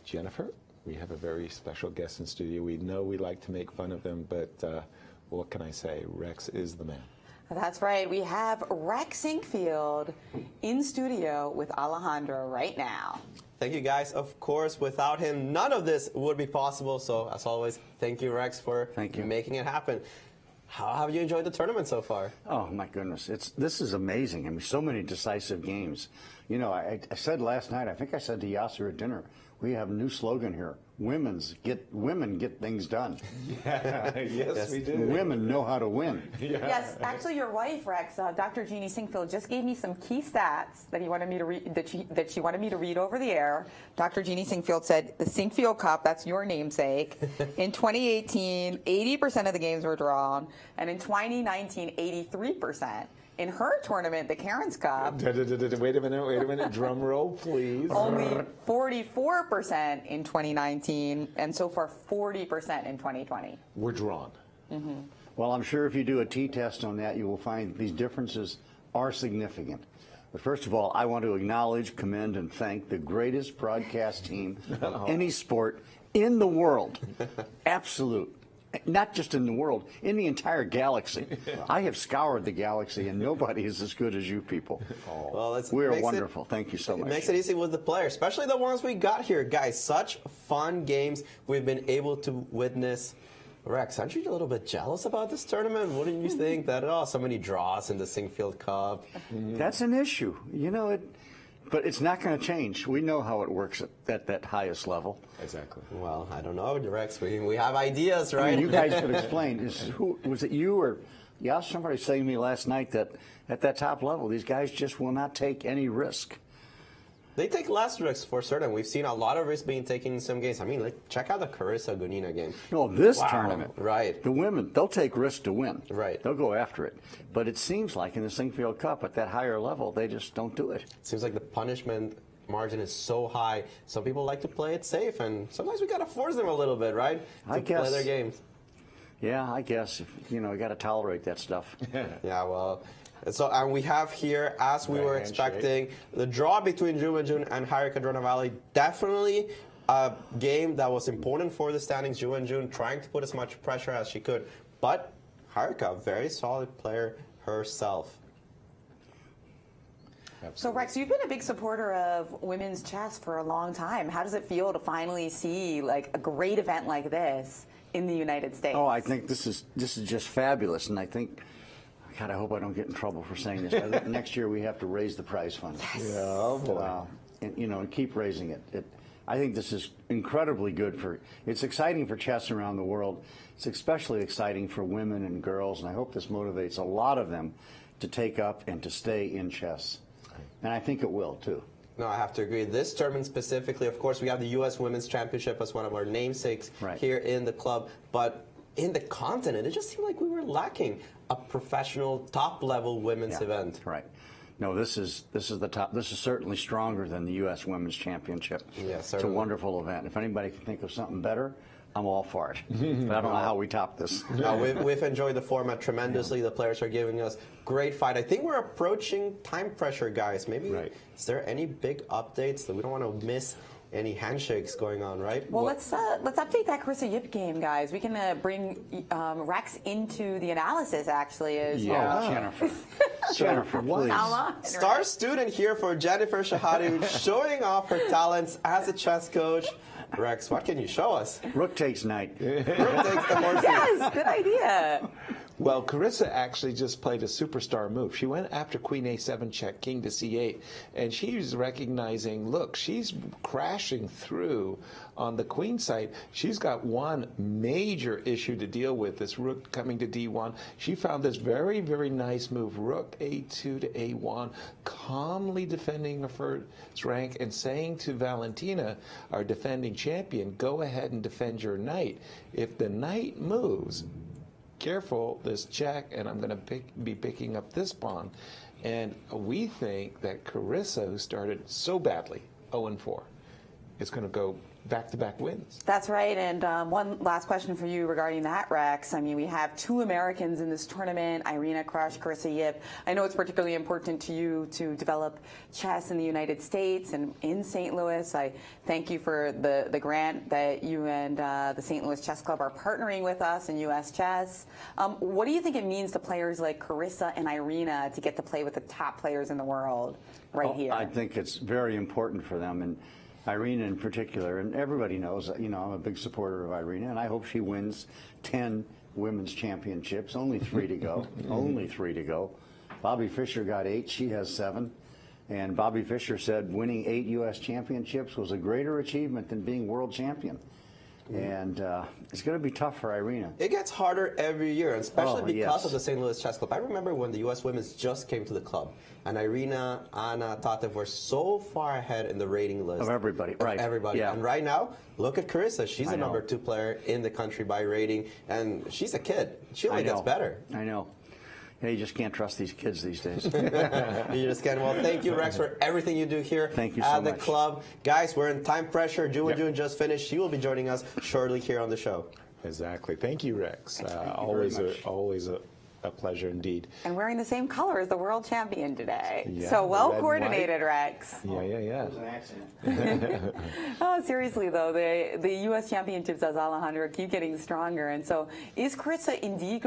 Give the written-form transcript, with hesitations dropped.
Jennifer, we have a very special guest in studio. We know we like to make fun of him, but what can I say? Rex is the man. That's right. We have Rex Sinquefield in studio with Alejandro right now. Thank you, guys. Of course, without him, none of this would be possible. So, as always, thank you, Rex, for making it happen. How have you enjoyed the tournament so far? Oh, my goodness. This is amazing. I mean, so many decisive games. You know, I said last night, I think I said to Yasser at dinner, we have a new slogan here. Women get things done. Yeah, yes, we do. Women know how to win. Yeah. Yes, actually, your wife, Rex, Dr. Jeannie Sinquefield, just gave me some key stats that he wanted me to read. That she wanted me to read over the air. Dr. Jeannie Sinquefield said the Sinquefield Cup, that's your namesake. In 2018, 80% of the games were drawn, and in 2019, 83%. In her tournament, the Cairns Cup, wait a minute, drum roll, please. Only 44% in 2019, and so far 40% in 2020. We're drawn. Mm-hmm. Well, I'm sure if you do a t-test on that, you will find these differences are significant. But first of all, I want to acknowledge, commend, and thank the greatest broadcast team of any sport in the world. Absolute. Not just in the world, in the entire galaxy. I have scoured the galaxy, and nobody is as good as you people. Well, we are wonderful. Thank you so much. It makes it easy with the players, especially the ones we got here. Guys, such fun games we've been able to witness. Rex, aren't you a little bit jealous about this tournament? Wouldn't you think that, so many draws in the Sinquefield Cup? That's an issue. You know, but it's not going to change. We know how it works at that highest level. Exactly. Well, I don't know, Rex. We have ideas, right? I mean, you guys could explain. Was it you or somebody saying to me last night that at that top level, these guys just will not take any risk? They take less risks for certain. We've seen a lot of risks being taken in some games. I mean, check out the Carissa Gunina game. No, this tournament. Right. The women, they'll take risks to win. Right. They'll go after it. But it seems like in the Sinquefield Cup, at that higher level, they just don't do it. It seems like the punishment margin is so high. Some people like to play it safe, and sometimes we got to force them a little bit, right? To play their games. Yeah, I guess. You got to tolerate that stuff. Yeah, well. So, and we have here, as we were expecting, the draw between Jun and Harika Valley. Definitely a game that was important for the standings. Jun trying to put as much pressure as she could. But Harika, a very solid player herself. Absolutely. So, Rex, you've been a big supporter of women's chess for a long time. How does it feel to finally see like a great event like this in the United States? Oh, I think this is just fabulous, and I think, God, I hope I don't get in trouble for saying this. I think next year we have to raise the prize fund. Yes. Yeah, oh boy. And keep raising it. I think this is incredibly good it's exciting for chess around the world. It's especially exciting for women and girls, and I hope this motivates a lot of them to take up and to stay in chess. And I think it will, too. No, I have to agree. This tournament specifically, of course, we have the U.S. Women's Championship as one of our namesakes here in the club, but in the continent, it just seemed like we were lacking a professional, top-level women's event. Right. No, this is the top. This is certainly stronger than the U.S. Women's Championship. Yeah, it's a wonderful event. If anybody can think of something better, I'm all for it. But I don't know how we top this. We've enjoyed the format tremendously. The players are giving us great fight. I think we're approaching time pressure, guys. Maybe is there any big updates that we don't want to miss? Any handshakes going on, right? Well, let's update that Carissa Yip game, guys. We can bring Rex into the analysis, actually. Jennifer. Jennifer, please. Star student here for Jennifer Shahadi, showing off her talents as a chess coach. Rex, what can you show us? Rook takes knight. Rook takes the horse. Yes, good idea. Well, Carissa actually just played a superstar move. She went after Queen A7 check, King to C8, and she's recognizing, look, she's crashing through on the queen side. She's got one major issue to deal with, this rook coming to D1. She found this very, very nice move, rook A2 to A1, calmly defending her first rank and saying to Valentina, our defending champion, go ahead and defend your knight. If the knight moves, careful, this check, and I'm going to be picking up this pawn. And we think that Carissa, who started so badly, 0-4, is going to go back-to-back wins. That's right. And one last question for you regarding that, Rex. I mean, we have 2 Americans in this tournament, Irina Krush, Carissa Yip. I know it's particularly important to you to develop chess in the United States and in St. Louis. I thank you for the grant that you and the St. Louis Chess Club are partnering with us in U.S. Chess. What do you think it means to players like Carissa and Irina to get to play with the top players in the world here? I think it's very important for them, and Irina in particular, and everybody knows, I'm a big supporter of Irina, and I hope she wins 10 women's championships. Only 3 to go. Only 3 to go. Bobby Fischer got 8. She has 7. And Bobby Fischer said winning 8 U.S. championships was a greater achievement than being world champion. And it's going to be tough for Irina. It gets harder every year, especially because yes. of the St. Louis Chess Club. I remember when the U.S. Women's just came to the club, and Irina, Anna, Tatev were so far ahead in the rating list. Of everybody, right. Everybody. Yeah. And right now, look at Carissa. She's the number 2 player in the country by rating, and she's a kid. She only gets better. I know. Yeah, you just can't trust these kids these days. You just can't. Well, thank you, Rex, for everything you do here Thank you at so the much. club. Guys, we're in time pressure. June just finished. She will be joining us shortly here on the show. Exactly. Thank you, Rex. Always a pleasure indeed. And wearing the same color as the world champion today. Yeah, So well red, coordinated, Rex. Yeah. an accident. Oh, seriously though, the U.S. championships as Alejandro keep getting stronger, and so is Carissa indeed